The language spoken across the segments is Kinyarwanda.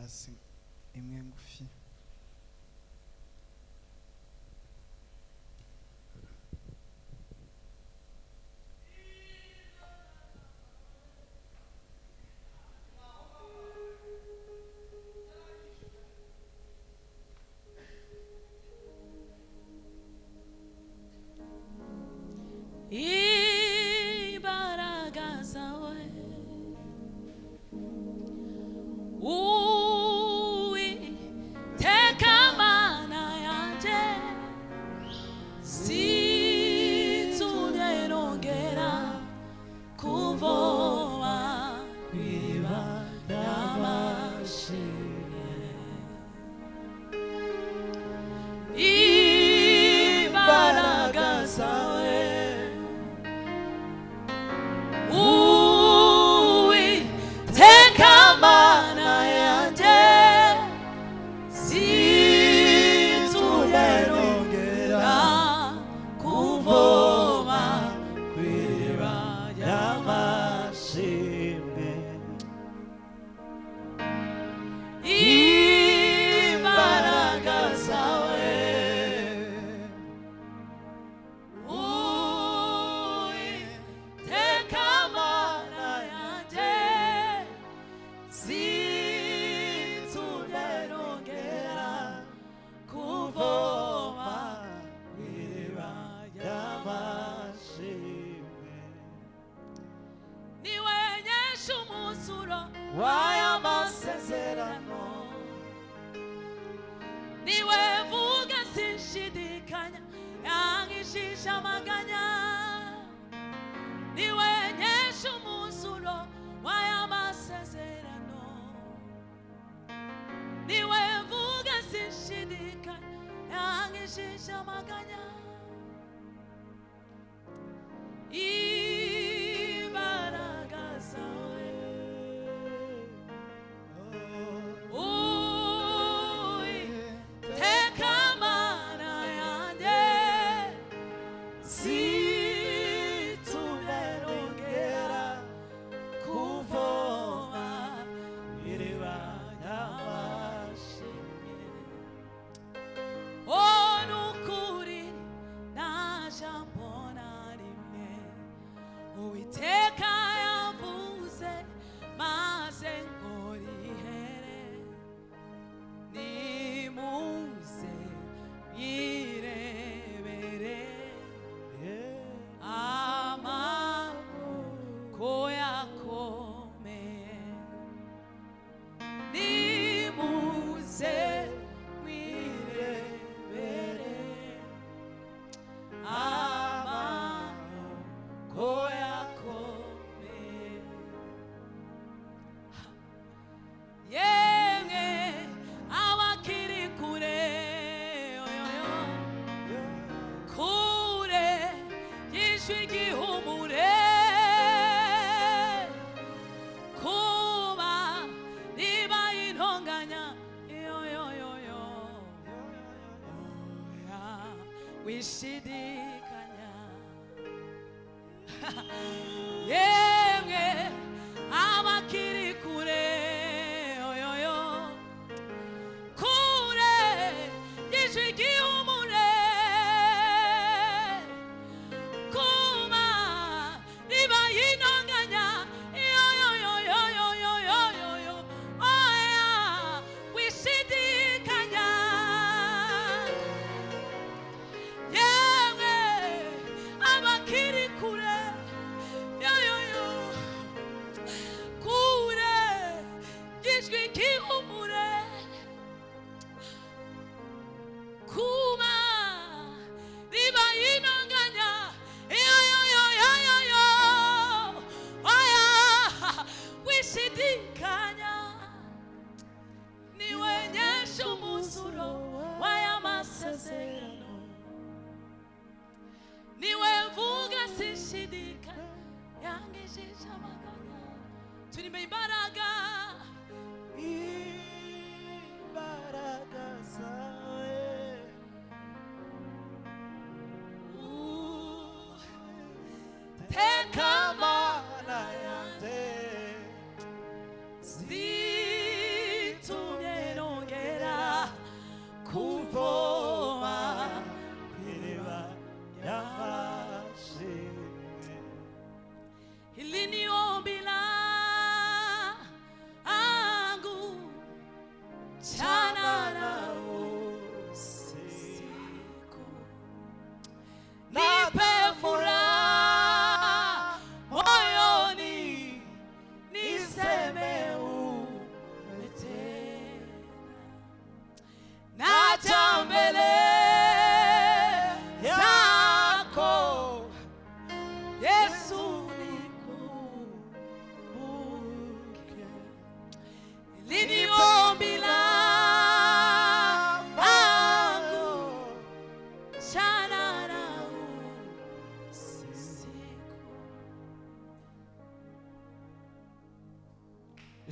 verse imwe ngufi.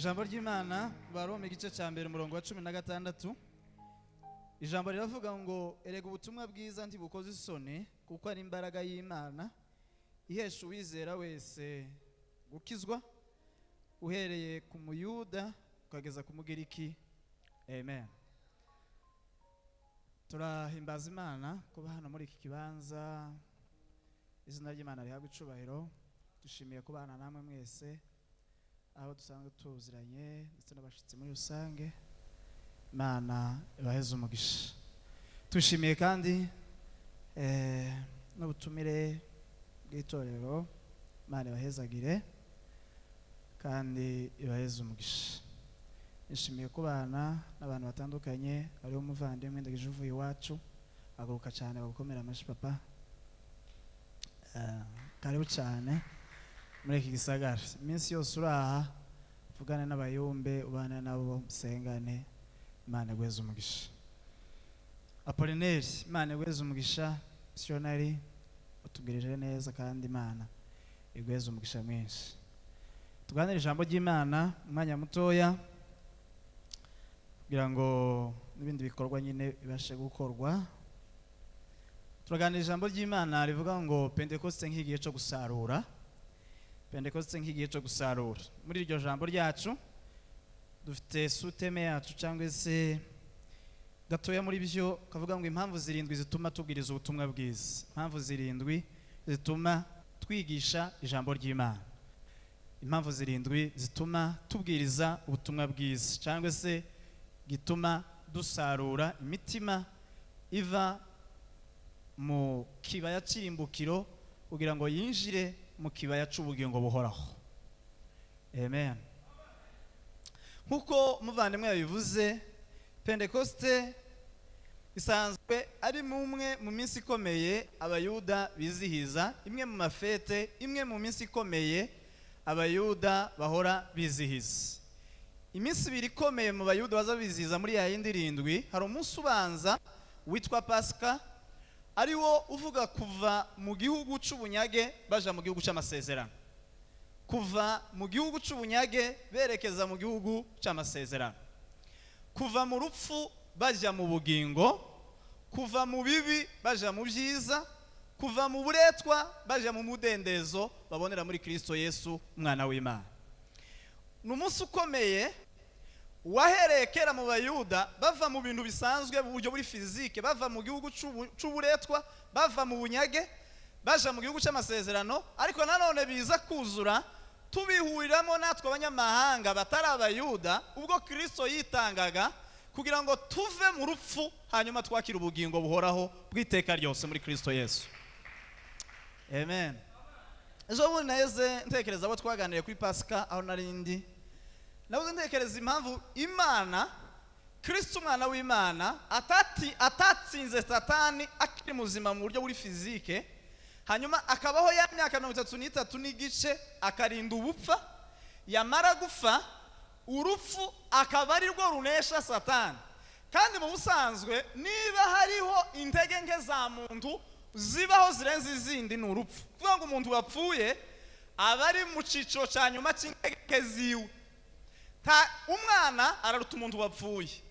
Ijambo ry'Imana Barome igice cya mbere umurongo wa 16. Ijambo riravuga ngo erega ubutumwa bwiza ntibukoze isoni kuko ari imbaraga y'Imana ihesha uwizera wese gukizwa uhereye ku muyuda ukageza ku mugiriki. Amen. Turahimbaza Imana kuba hano muri iki kibanza. Izina ry'Imana rihabwa icubahiro. Dushimiye kubana namwe mwese aho dusanzwe tuziranye ndetse n'abashitsi muri rusange. Imana ibaheze umugisha. Tushimiye kandi n'ubutumire bw'itorero. Imana ibahezagire kandi ibaheze umugisha. Nishimiye kubana n'abantu batandukanye. Hariho umuvandimwe ndagije uvuye iwacu aguruka cyane bagukomera amashi papa. Karibu cyane muri iki gisagara. Iminsi yose uraha vugana n'abayumbe ubana nabo musengane. Imana igweze umugisha. Apollinaire, Imana igweze umugisha. Missionary utubwirije neza kandi Imana igweze umugisha mwinshi. Tuganira ijambo ry'Imana umwanya mutoya kugira ngo n'ibindi bikorwa nyine bibashe gukorwa. Turaganira ijambo ry'Imana rivuga ngo Pentecoste nk'igihe cyo gusarura. Pentecoste nk'igihe cyo gusarura. Muri iryo jambo ryacu dufite suteme yacu cyangwa se gatoya muri byo kavuga ngo impamvu zirindwi zituma tubwiriza ubutumwa bwiza. Impamvu zirindwi zituma twigisha ijambo ry'Imana. Impamvu zirindwi zituma tubwiriza ubutumwa bwiza cyangwa se gituma dusarura imitima iva mu kibaya cy'imbukiro kugira ngo yinjire mu kibaya cy'ubugingo buhoraho. Amen. Nkuko muvandimwe yabivuze, Pentecoste isanzwe ari mumwe mu minsi ikomeye abayuda bizihiza, imwe mu mafete, imwe mu minsi ikomeye abayuda bahora bizihiza. Iminsi ibiri ikomeye mu bayuda baza bizihiza muri ya yindi irindwi, hari umunsi ubanza witwa Pasika, ari wo uvuga kuva mu gihugu cy'ubunyage baja mu gihugu cy'amasezerano. Kuva mu gihugu cy'ubunyage berekeza mu gihugu cy'amasezerano. Kuva mu rupfu baja mu bugingo, kuva mu bibi baja mu byiza, kuva mu buretwa baja mu mudendezo babonera muri Kristo Yesu umwana w'Imana. N'umunsi ukomeye wahereye kera mu bayuda bava mu bintu bisanzwe mu buryo buri fizike, bava mu gihugu cy'uburetwa, bava mu bunyage baja mu gihugu cy'amasezerano, ariko nanone biza kuzura tubihuriramo natwe abanyamahanga batari abayuda ubwo Kristo yitangaga kugira ngo tuve mu rupfu hanyuma twakira ubugingo buhoraho bw'iteka ryose muri Kristo Yesu. Amen. Ejo bundi naheze ntekereza abo twaganiriye kuri Pasika aho narindi. Nabuze ntekereza impamvu Imana, Kristo umwana w'Imana atatsinze Satani akiri muzima mu buryo buri fizike, hanyuma akabaho ya myaka 33 n'igice akarinda ubupfa, yamara gufa urupfu akaba ari rwo runesha Satani. Kandi mu busanzwe niba hariho intege nke za muntu zibaho zirenze izindi ni urupfu. Kuvuga ngo umuntu wapfuye aba ari mu ciciro cya nyuma cy'intege ziwe. Umwana araruta umuntu wapfuye,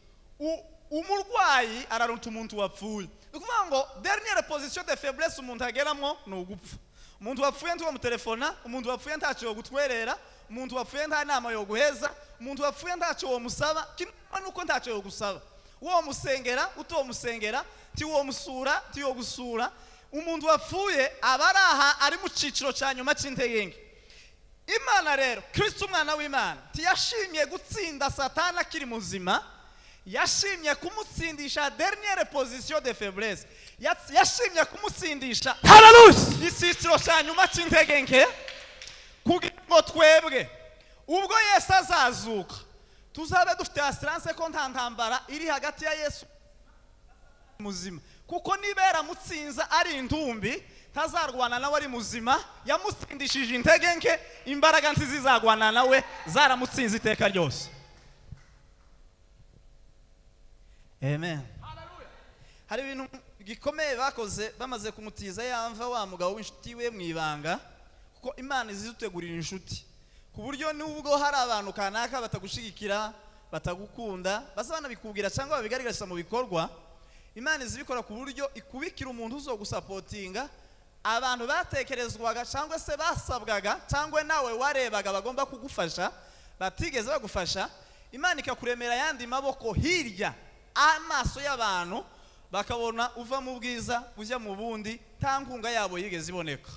umurwayi araruta umuntu wapfuye. Ukuvuga ngo dernière position de faiblesse umuntu ageramo ni ugupfa. Umuntu wapfuye ntuwo mutelefona, umuntu wapfuye ntacyo yo gutwerera, umuntu wapfuye nta nama yo guheza, umuntu wapfuye ntacyo wo musaba, kimwe nuko ntacyo yo gusaba. Uwo musengera, uto musengera, ti wo musura, ti yo gusura. Umuntu wapfuye abaraha ari mu ciciro cya nyuma cy'integenge. Imana rero, Kristo umwana w'Imana tiyashimye gutsinda Satani akiri muzima, yashimye kumutsindisha dernière position de faiblesse, yashimye kumutsindisha haleluya iciciro cya nyuma cy'integenge kugira ngo twebwe ubwo Yesu azazuka tuzabe dufite assurance ko nta ntambara iri hagati ya Yesu muzima, kuko nibera mutsinza ari indumbi tazarwana nawe ari muzima, yamutsindishije intege nke, imbaraga ntizizagwana nawe zaramutsinze iteka ryose. Amen. Hari ibintu gikomeye bakoze bamaze kumutiza yamva wa mugabo w'inshuti we mwibanga, kuko Imana izidutegurira inshuti. ku buryo nubwo hari abantu kanaka batagushigikira batagukunda bazabana bikubwira cyangwa babigaragaza mu bikorwa, Imana izibikora ku buryo ikubikira umuntu uzo gusapotinga abantu batekerezwaga cyangwa se basabwaga cyangwa nawe warebaga bagomba kugufasha batigeze bagufasha. Imana ikakuremera yandi maboko hirya amaso y'abantu bakabona uva mu bwiza ujya mu bundi, tankunga yabo yigeze iboneka.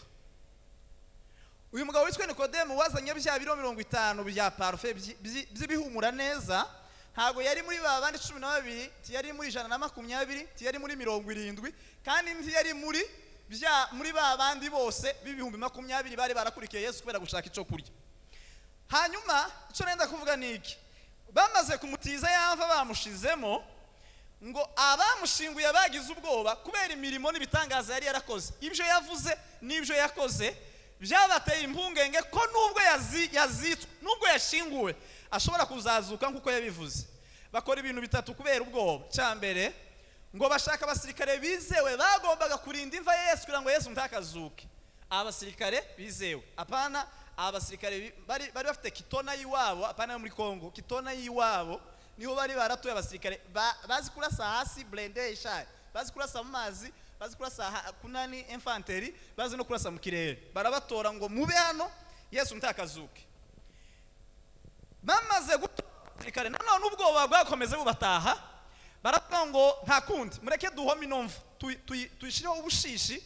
Uyu mugabo witwa Nikodemu wazanye bya biro 50 bya parfait by'ibihumura neza, ntago yari muri babandi 12, yari muri 120, yari muri 70, kandi yari muri babandi bose b'ibihumbi 20 bari barakurikiye Yesu kubera gushaka icyo kurya. Hanyuma icyo nenda kuvuga niki, bamaze kumutiza yava bamushizemo ngo abamushinguye bagize ubwoba kubera imirimo n'ibitangaza yari yarakoze. Ibyo yavuze n'ibyo yakoze byabateye impungenge ko nubwo yazitswe nubwo yashinguwe ashobora kuzazuka nkuko yabivuze. Bakora ibintu bitatu kubera ubwoba. Cyambere ngo bashaka abasirikare bizewe bagombaga kurinda imva ya Yesu kugira ngo Yesu ntakazuke. Abasirikare bizewe, apana abasirikare bari bafite kitona yiwabo, apana muri Kongo. Kitona yiwabo niho bari baratuye abasirikare bazi kurasa hasi blende ishaye, bazi kurasa mu mazi, bazi kurasa kunani infanteri, bazi no kurasa mu kirere. Barabatora ngo mube hano Yesu ntakazuke. Bamaze gutorikare nanone ubwoba bwakomeze bubataha, baravuga ngo nta kundi mureke duhome inomva tuyishireho ubushishi,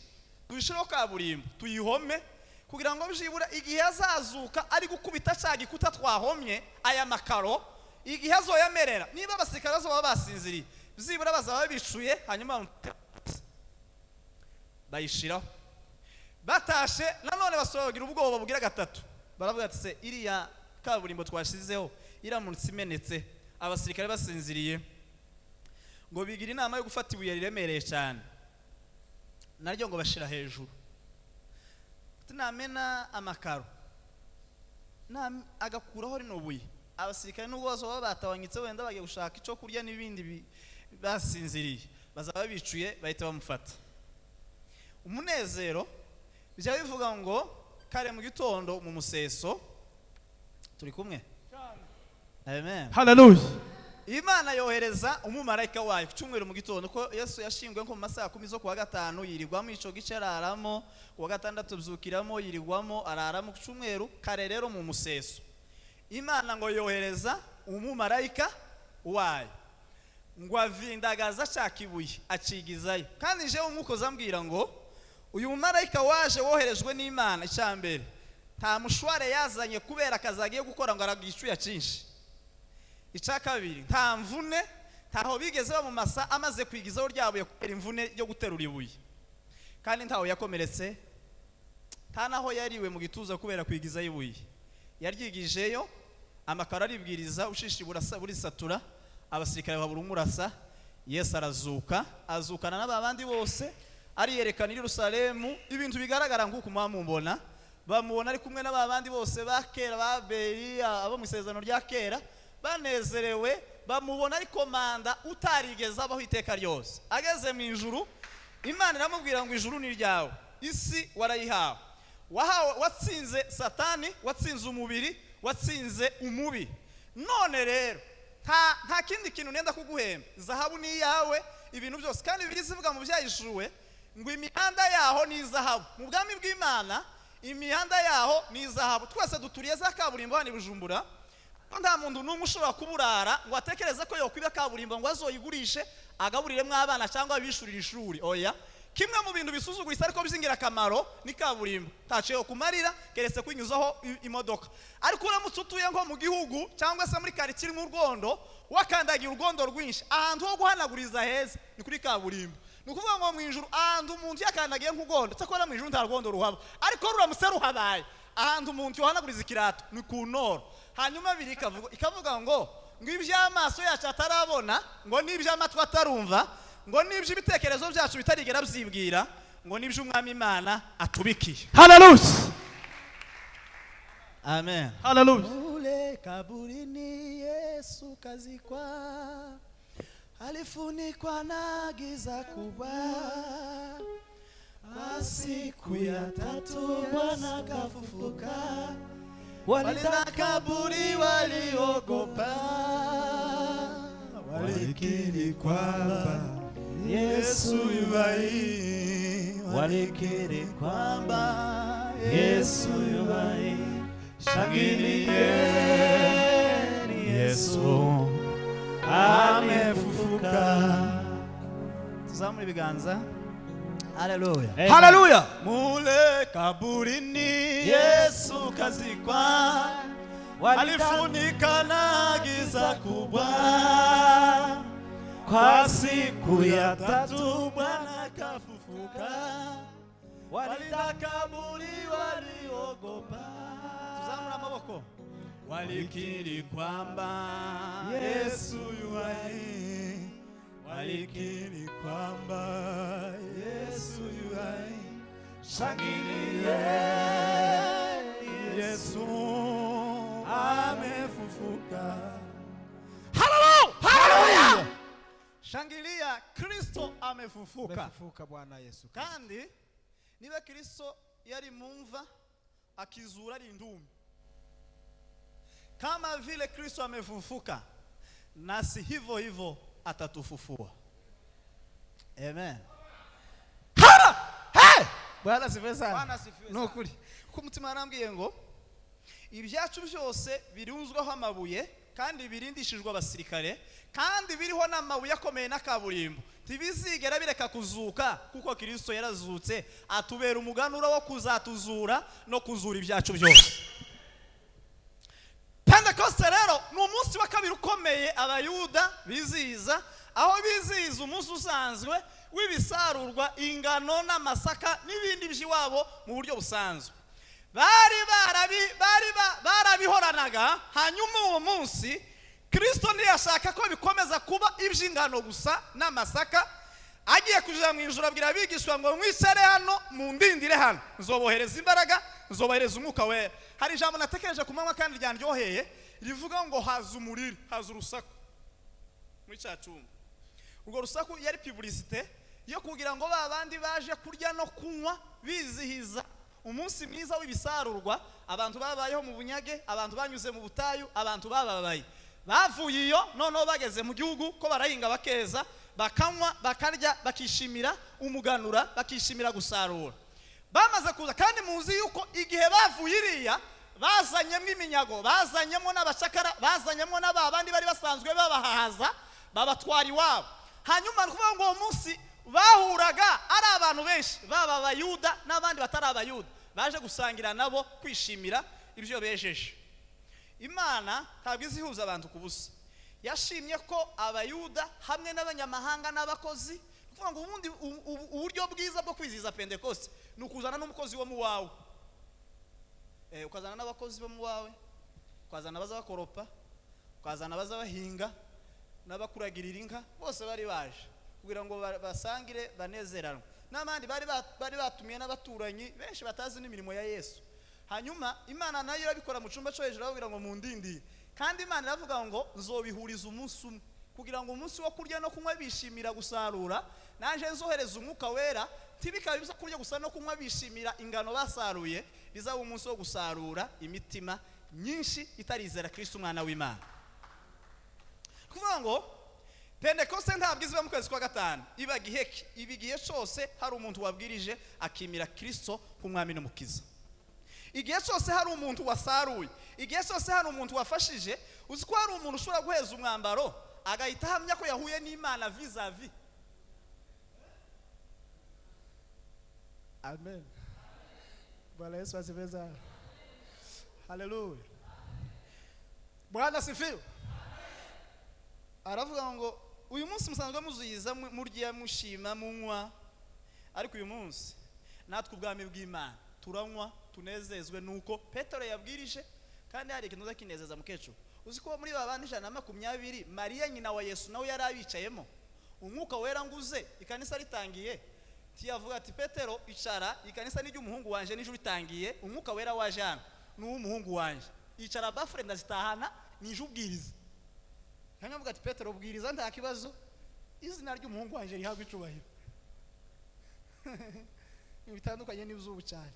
tuyishireho kaburimbo, tuyihome kugira ngo bijibura igihe azazuka ari gukubita cya gikuta twahomye aya makaro, igihe azoyamerera. Niba abasirikare bazoba basinziriye bizibura bazaba bicuye, hanyuma bayishiraho. Batashe nanone basobagira ubwoba bugira gatatu, baravuga ati se iriya kaburimbo twashizeho iramunsi imenetse abasirikare basinziriye, ngo bigira inama yo gufata ibuye riremereye cyane naryo ngo bashira hejuru. Tunamena amakaro agakuraho rino buye, abasirikare nubwo bazoba batawanyitse wenda bagiye gushaka icyo kurya n'ibindi basinziriye bazaba bicuye bahita bamufata. Umunezero bijya bivuga ngo kare mu gitondo mu museso turi kumwe. Amen. Hallelujah. Imana yohereza umumarayika wayo cyumweru mu gitondo ko Yesu yashingwe nko mu masaha 10 zo kuwa gatanu, yirirwamo ico gice araramo, kuwa gatandatu byukiramo yirirwamo araramo. Cyumweru kare rero mu museso Imana ngo yohereza umumarayika wayo ngo avindagaza cyakibuye acigizayo. Kandi je umwuko zambwira ngo uyu mumarayika waje woherejwe n'Imana icyambere nta mushware yazanye kubera akazagiye gukora ngo aragishuya cyinshi. Icya kabiri nta mvune, ntaho bigeze bamumasa amaze kwigizaho ryabuye kubera imvune yo guterura ibuye, kandi ntaho yakomeretse, nta naho yariwe mu gituza kubera kwigizaho ibuye. Yaryigijeyo amakaro aribwiriza, ushishi burisatura, abasirikare babura umurasa. Yesu arazuka, azukana n'abandi bose, ariyerekana i Yerusalemu. Ibintu bigaragara nk'uko mwamumbona, bamubona ari kumwe n'abandi bose bakera baberi abo mu isezerano rya kera, banezerewe, bamubona ari komanda utarigeze abaho iteka ryose. Ageze mu ijuru Imana iramubwira ngo ijuru ni ryawe, isi warayihawe, watsinze Satani, watsinze umubiri, watsinze umubi. None rero nta kindi kintu nenda kuguhemba, zahabu ni yawe, ibintu byose. Kandi bizivuga mu byayishuwe ngo imihanda yaho ni zahabu. Mu bwami bw'Imana imihanda yaho ni zahabu. Twese duturiye za kaburimbo hano i Bujumbura, nta muntu n'umwe ushobora kuburara ngo atekereze ko yokwiba kaburimbo ngo azoyigurishe agaburiremo abana cyangwa abishurira ishuri. Oya, kimwe mu bintu bisuzuguritse ariko by'ingirakamaro ni kaburimbo. Taciye kumarira keretse kwinyuzaho imodoka. Ariko uramutse utuye nko mu gihugu cyangwa se muri quartier nk'Urwondo, wakandagira urwondo rwinshi, ahantu ho guhanaguriza heza ni kuri kaburimbo. Nukuvuga ngo mu ijuru ahantu umuntu yakandagiye nk'Urwondo, cyakora mu ijuru nta rwondo ruhaba, ariko ruramutse ruhabaye ahantu umuntu yohanaguriza ikirato ni ku Noro. Hanyuma biri ikavuga ngo iby'amaso yacu atarabona, ngo n'iby'amatwi atarumva, ngo n'iby'ibitekerezo byacu bitarigera byibwira, ngo n'iby'Umwami Imana atubikiye. Hallelujah. Amen. Hallelujah. Ule kaburini Yesu kazikwa, alifunikwa na giza kubwa, siku ya tatu Bwana kafufuka, Walikaburi, waliogopa, walikiri kwamba Yesu yu hai, walikiri kwamba Yesu yu hai. Shangilieni, Yesu amefufuka. Tuzamure ibiganza. Haleluya. Haleluya. Mule kaburini Yesu kazikwa, alifunika na giza kubwa. Kwa siku ya tatu Bwana kafufuka. Walikaburi, waliogopa. Tuzamure amaboko. Walikiri kwamba Yesu yu hai, walikiri kwamba Yesu yu hai. Shangilieni, Yesu amefufuka. Haleluya. Shangilia, Kristo amefufuka. Amefufuka Bwana Yesu. Kandi niba Kristo yari mumva akizura ari ndumi, kama vile Kristo amefufuka, nasi hivyo hivyo atatufufua. Amen. Bwana sifiwe sana. Bwana sifiwe sana. Nukuri kuko umutima arambwiye ngo ibyacu byose birunzweho amabuye kandi birindishijwe abasirikare kandi biriho n'amabuye akomeye n'akaburimbo, tibizigera bireka kuzuka kuko Kristo yarazutse atubera umuganura wo kuzatuzura no kuzura ibyacu byose. Pentecost rero ni umunsi wa kabiri ukomeye abayuda bizihiza, aho bizihiza umunsi usanzwe w'ibisarurwa, ingano n'amasaka n'ibindi by'iwabo mu buryo busanzwe. Barabihoranaga. Hanyuma uwo munsi Kristo ntiyashaka ko bikomeza kuba iby'ingano gusa n'amasaka. Agiye kuja mu ijuru abwira abigishwa ngo mwicare hano mundindire hano, nzobohereza imbaraga, nzobohereza umwuka wera. Hari ijambo natekereje ku manywa kandi ryanryoheye rivuga ngo haza umuriro, haza urusaku muri cya cyumba. Urwo rusaku yari publicité yo kugira ngo babandi baje kurya no kunywa bizihiza umunsi mwiza w'ibisarurwa. Abantu babayeho mu bunyage, abantu banyuze mu butayu, abantu bababaye, bavuye iyo noneho bageze mu gihugu ko barahinga bakeza, bakanywa bakarya, bakishimira umuganura, bakishimira gusarura. Bamaze kuza kandi muzi yuko igihe bavuye iriya bazanyemo iminyago, bazanyemo n'abacakara, bazanyemo n'ababandi bari basanzwe babahaza, babatwara iwabo. Hanyuma nukuvuga ngo uwo munsi bahuraga ari abantu benshi, baba abayuda n'abandi batari abayuda, baje gusangira nabo kwishimira ibyo bejeje. Imana ntabwo izihuza abantu ku busa. Yashimye ko abayuda hamwe n'abanyamahanga n'abakozi, kuvuga ngo ubundi uburyo bwiza bwo kwizihiza Pentecost ni ukuzana n'umukozi wo mu wawe. Ukazana n'abakozi bo mu wawe, ukazana abaza bakoropa, ukazana abaza bahinga n'abakuragirira inka, bose bari baje kugira ngo basangire banezeranwe. N'abandi bari batumiye n'abaturanyi benshi batazi n'imirimo ya Yesu. Hanyuma Imana nayo irabikora mu cyumba cyo hejuru kugira ngo mundindire. Kandi Imana iravuga ngo nzobihuriza umunsi umwe kugira ngo umunsi wo kurya no kunywa bishimira gusarura, nanje nzohereza umwuka wera, tibikaba biza kurya gusa no kunywa bishimira ingano basaruye, bizaba umunsi wo gusarura imitima nyinshi itarizera Kristo umwana w'Imana. Kuvuga ngo Pentecost ntabwo iziba mu kwezi kwa gatanu, iba giheke. Ibigiye cyose hari umuntu wabwirije akimira Kristo nk'umwami n'umukiza. Igihe cyose hari umuntu wasaruye, igihe cyose hari umuntu wafashije. Uzi ko hari umuntu ushobora guheza umwambaro agahita ahamya ko yahuye n'Imana vis-a-vis. Amen. Bwana Yesu asifiwe sana. Haleluya. Bwana asifiwe. Aravuga ngo uyu munsi musanzwe muzuyiza murya mushima munywa, ariko uyu munsi natwe ubwami bw'Imana turanywa tunezezwe nuko Petero yabwirije. Kandi hari ikintu zakinezeza mukecuru. Uzi ko muri babandi 120 Mariya nyina wa Yesu nawe yari abicayemo, umwuka wera nguze ikanisa ritangiye, tiyavuga ati Petero icara, ikanisa ni ry'umuhungu wanje n'ijuru ritangiye, umwuka wera waje hano n'umuhungu wanje, icara bafure ndazitahana nije ubwiriza. Hanyuma avuga ati Petero ubwiriza nta kibazo, izina ry'umuhungu wanje rihabwa icubahiro. Bitandukanye n'izubu cyane.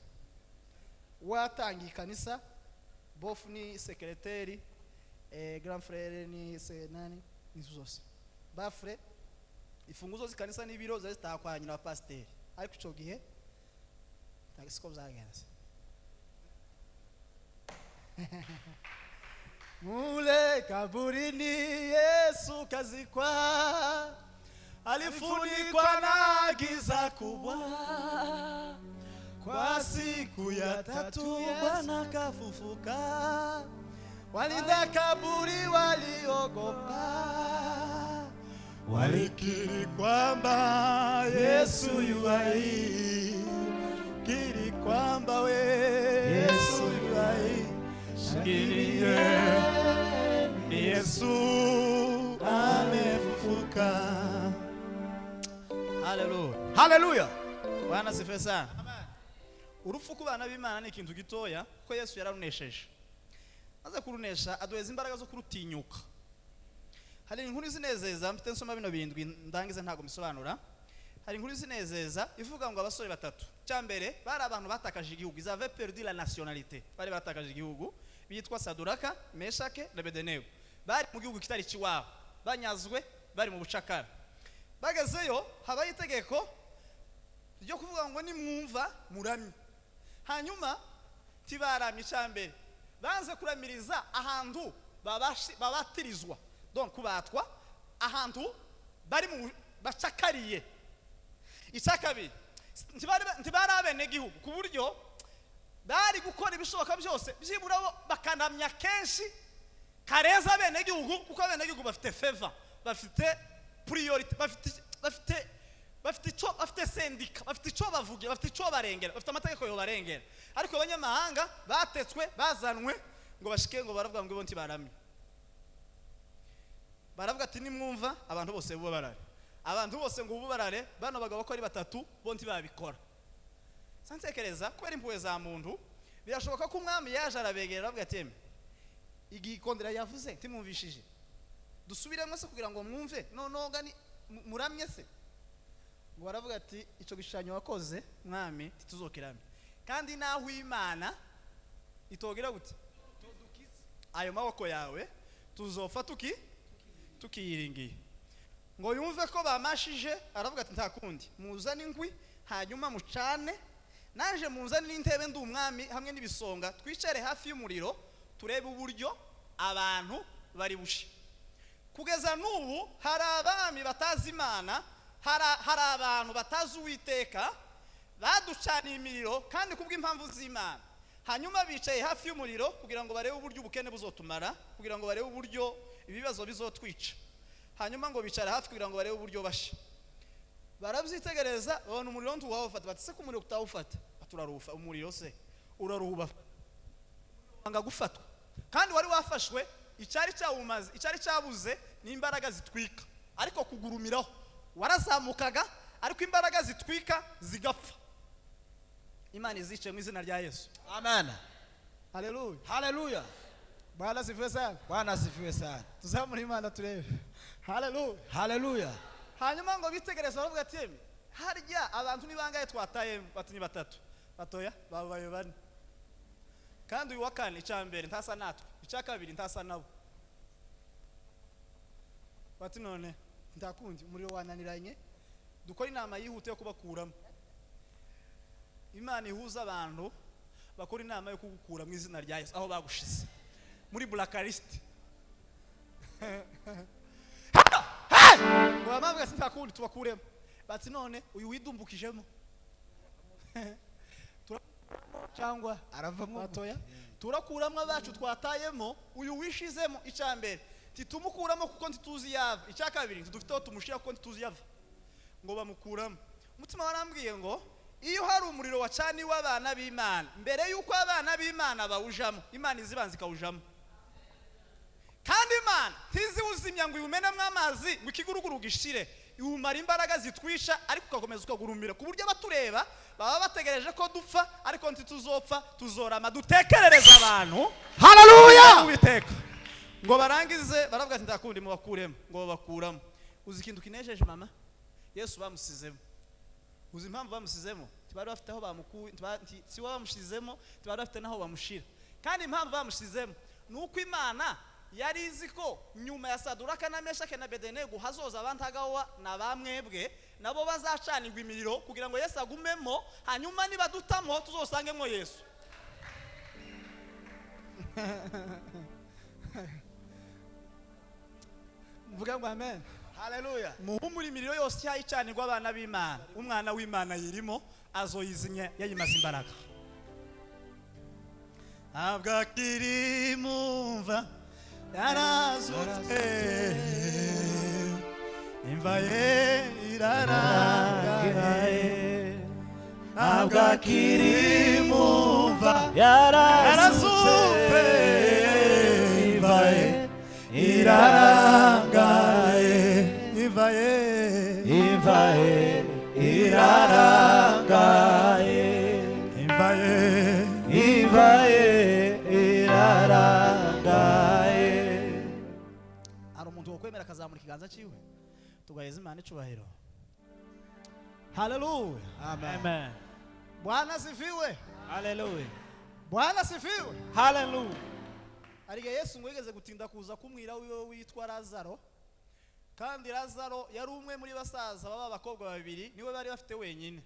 Watangiye ikanisa bofu ni secretary, grand frère ni nani nizo zose bafre. Ifunguzo zikanisa n'ibiro zari zitakwa nyina wa pasiteri, ariko ico gihe tagisiko byagenze. Mule kaburini Yesu kazikwa, alifunikwa na giza kubwa, kwa siku ya tatu Bwana kafufuka. Walinda kaburi waliogopa, walikiri kwamba Yesu yu hai, kiri kwamba we Yesu yu hai, shangilie ni Yesu amefufuka. Haleluya, haleluya, Bwana sifiwe sana. Urupfu ku bana b'Imana ni ikintu gitoya, ko Yesu yararunesheje. Aza kurunesha aduheza imbaraga zo kurutinyuka. Hari inkuru zinezeza, mfite nsoma bino bindwi ndangize ntago misobanura. Hari inkuru zinezeza ivuga ngo abasore batatu, cyambere bari abantu batakaje igihugu, ils avaient perdu la nationalité. Bari batakaje igihugu, bitwa Saduraka, Meshake na Bedenego. Bari mu gihugu kitari kiwabo, banyazwe, bari mu bucakara. Bagezeyo habaye itegeko ryo kuvuga ngo ni mwumva muramye. Hanyuma tibaramye cyambere, banze kuramiriza ahantu babatirizwa, donc kubatwa ahantu bari mu bacakariye. Icyakabiri ntibari abene gihugu ku buryo bari gukora ibishoboka byose byibura bakanamya kenshi kareza abene gihugu, kuko abene gihugu bafite favor, bafite priority, bafite sendika, bafite icyo bavuge, bafite icyo barengera, bafite amategeko yo barengera. Ariko abanyamahanga batetswe bazanwe ngo bashike ngo baravuga ngo bonti baramye. Baravuga ati nimwumva abantu bose buba barare, abantu bose ngo ububarare, bano bagabo ko ari batatu bonti babikora. Santekereza kubera impuwe za muntu, birashoboka ko umwami yaje arabegera aravuga ati igikondera yavuze timumvishije, dusubiremo se kugira ngo mwumve nonoga ni muramye se. Ngo baravuga ati ico gishanyo wakoze mwami tituzokiramye, kandi naho Imana itogira gute ayo maboko yawe tuzofa tukiyiringiye. Ngo yumve ko bamashije, aravuga ati ntakundi muzane inkwi hanyuma mucane, naje muzane n'intebe ndi umwami hamwe n'ibisonga, twicare hafi y'umuriro turebe uburyo abantu bari bushi. Kugeza n'ubu hari abami batazi Imana, hari abantu batazi Uwiteka, baducaniye imiriro kandi kubw'impamvu z'Imana. Hanyuma bicaye hafi y'umuriro kugira ngo barebe uburyo ubukene buzotumara, kugira ngo barebe uburyo ibibazo bizotwica. Hanyuma ngo bicara hafi kugira ngo barebe uburyo bashe. Barabyitegereza babona umuriro ntuwawufata, bati se ko umuriro utawufata, aturarufa umuriro se uraruba anga gufatwa. Kandi wari wafashwe, icyari cyawumaze, icyari cyabuze ni imbaraga zitwika, ariko kugurumiraho warazamukaga, ariko imbaraga zitwika zigapfa. Imana izice mu izina rya Yesu. Amen. Haleluya, haleluya. Bwana sifiwe sana, Bwana sifiwe sana. Tuzamuri Imana turebe. Haleluya, haleluya. Hanyuma ngo bitegereza baravuga ati harya abantu ni bangaye twataye, bati ni batatu. Batoya babaye bane, kandi uyu wa kane icyambere ntasa natwe, icyakabiri ntasa nabo. Bati none ndakundi umuriro wananiranye, dukora inama yihute yo kubakuramo. Imana ihuza abantu bakora inama yo kugukura mu izina rya Yesu aho bagushize muri blacklist. Ngo bamavuga ati ntakundi tubakuremo. Bati none uyu widumbukijemo cyangwa aravamo batoya, turakuramo abacu twatayemo, uyu wishizemo icyambere titumukuramo kuko ntituzi yava, icyakabiri dufiteho tumushira kuko ntituzi yava. Ngo bamukuramo. Umutima warambwiye ngo iyo hari umuriro wacani w'abana b'Imana, mbere yuko abana b'Imana bawujamo, Imana izibanza ikawujamo. Kandi Imana tiziwuzimya ngo iwumenemo amazi ngo ikiguruguru gishire, iwumara imbaraga zitwisha, ariko ukakomeza ukagurumira ku buryo abatureba baba bategereje ko dupfa, ariko ntituzopfa, tuzorama dutekerereza abantu. Haleluya, Uwiteka. Ngo barangize baravuga ati ndakundi mubakuremo. Ngo babakuramo. Uzi ikintu kinejeje mama, Yesu bamusizemo. Uzi impamvu bamusizemo? Tibari bafite aho bamukuye, si bamushizemo, tibari bafite naho bamushira. kandi impamvu bamushizemo nuko Imana yari izi ko nyuma ya Saduraka na Meshake na Abedenego hazoza abantagawa na bamwebwe nabo bazacanirwa imiriro kugira ngo Yesu agumemo, hanyuma niba dutamo tuzosangemo Yesu. Mvuga ngo amen. Haleluya. Muhumura imiriro yose yayicanirwa abana b'Imana. Umwana w'Imana yirimo azoyizinya yayimaze imbaraga. Abwakiri mumva yarazutse imva ye irarangaye. Abwakiri mumva yarazutse imva ye irarangaye. Imva ye irarangaye. Imva ye irarangaye. Hari umuntu wokwemera akazamura ikiganza ciwe tugaheza Imana icubahiro. Haleluya. Amen. Bwana sifiwe. Haleluya. Bwana sifiwe. Haleluya. Arige Yesu ngo yigeze gutinda kuza kumwira wiwe witwa Lazaro, kandi Lazaro yari umwe muri basaza baba bakobwa babiri niwe bari bafite wenyine.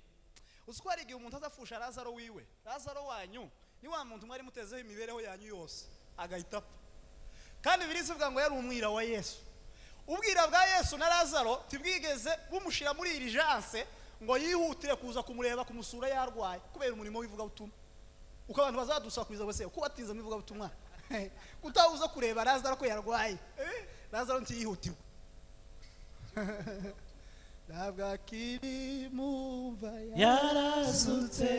Uziko ari igihe umuntu azafusha Lazaro wiwe, Lazaro wanyu ni wa muntu mwari mutezeho imibereho yanyu yose agahita apfa. Kandi birivuga ngo yari umwira wa Yesu. Ubwira bwa Yesu na Lazaro tibwigeze bumushira muri urgence ngo yihutire kuza kumureba kumusura yarwaye kubera umurimo w'ivuga butumwa. Uko abantu bazadusakuriza bose uko batinza mu ivuga butumwa kutawuza kureba Lazaro ko yarwaye. Lazaro ntiyihutiwe. Nabwakiri mumva yarazutse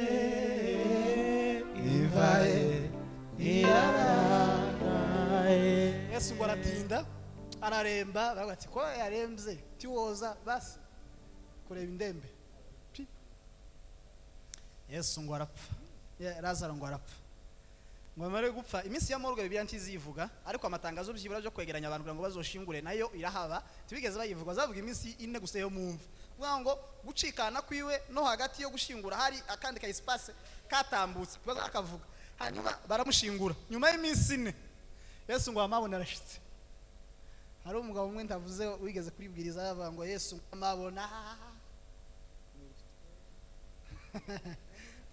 imva ye irarangaye. Yesu ngo aratinda araremba bagati ko yaremze tiwoza basi kureba indembe. Yesu ngo arapfa, Lazaro ngo arapfa. Ngo amare gupfa iminsi ya morgue Bibiliya ntizivuga, ariko amatangazo byibura byo kwegeranya abantu kugira ngo bazoshingure nayo irahaba. Tibigeze bayivuga, zavuga iminsi ine gusa yo mumva. Kuvuga ngo gucikana kwiwe no hagati yo gushingura hari akandi ka espace katambutse kubaza akavuga, hanyuma baramushingura nyuma y'iminsi ine. Yesu ngo amabona arashitse. Hari umugabo umwe ndavuze wigeze kuribwiriza yavuga ngo Yesu amabona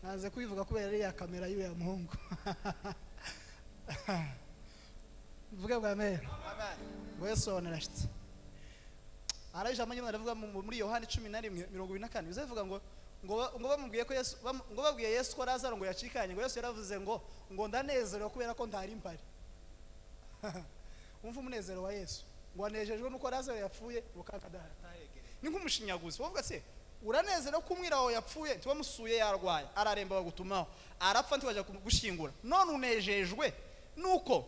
naze kubivuga kubera ari ya kamera yiwe ya muhungu. Mvuge bwa amen. Ngo Yesu arashitse. Araje amanyuma aravuga muri Yohana 11:24 bizavuga ngo bamubwiye ko Yesu ngo babwiye Yesu ko Lazaro ngo yacikanye, ngo Yesu yaravuze ngo ndanezerewe kubera ko ntari impari. Umva umunezero wa Yesu ngo anejejwe nuko Lazaro yapfuye rukakadara. Ni nk'umushinyaguzi bavuga se uranezerewe ko umwira wawe yapfuye tiba musuye yarwaye araremba bagutumaho arapfa ntibaje gushingura none unejejwe nuko.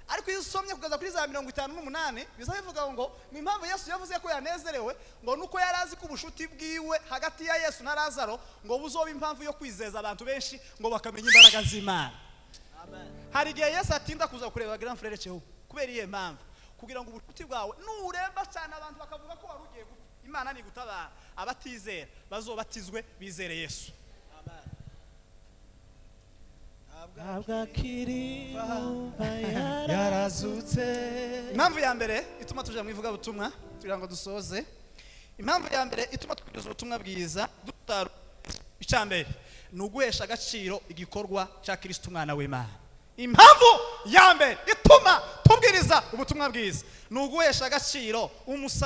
Ariko iyo usomye kugaza kuri za 58 bizavuga ngo ni impamvu Yesu yavuze ko yanezerewe ngo nuko yarazi ko ubushuti bwiwe hagati ya Yesu na Lazaro ngo buzoba impamvu yo kwizeza abantu benshi ngo bakamenya imbaraga z'Imana. Amen. Hari igihe Yesu atinda kuza kureba Grand Frère Cheho kubera iye mpamvu kugira ngo ubushuti bwawe nuremba cyane abantu bakavuga ko warugiye gupfa, Imana ni gutabara abatizera bazobatizwe bizere Yesu. Amen. Abwakiri yarazutse. Impamvu ya mbere ituma tuja mu ivuga butumwa kugira ngo dusoze. Impamvu ya mbere ituma twigeza ubutumwa bwiza dutaru icambere nuguhesha agaciro igikorwa cya Kristo umwana w'Imana. Impamvu ya mbere ituma tubwiriza ubutumwa bwiza nuguhesha agaciro umusaraba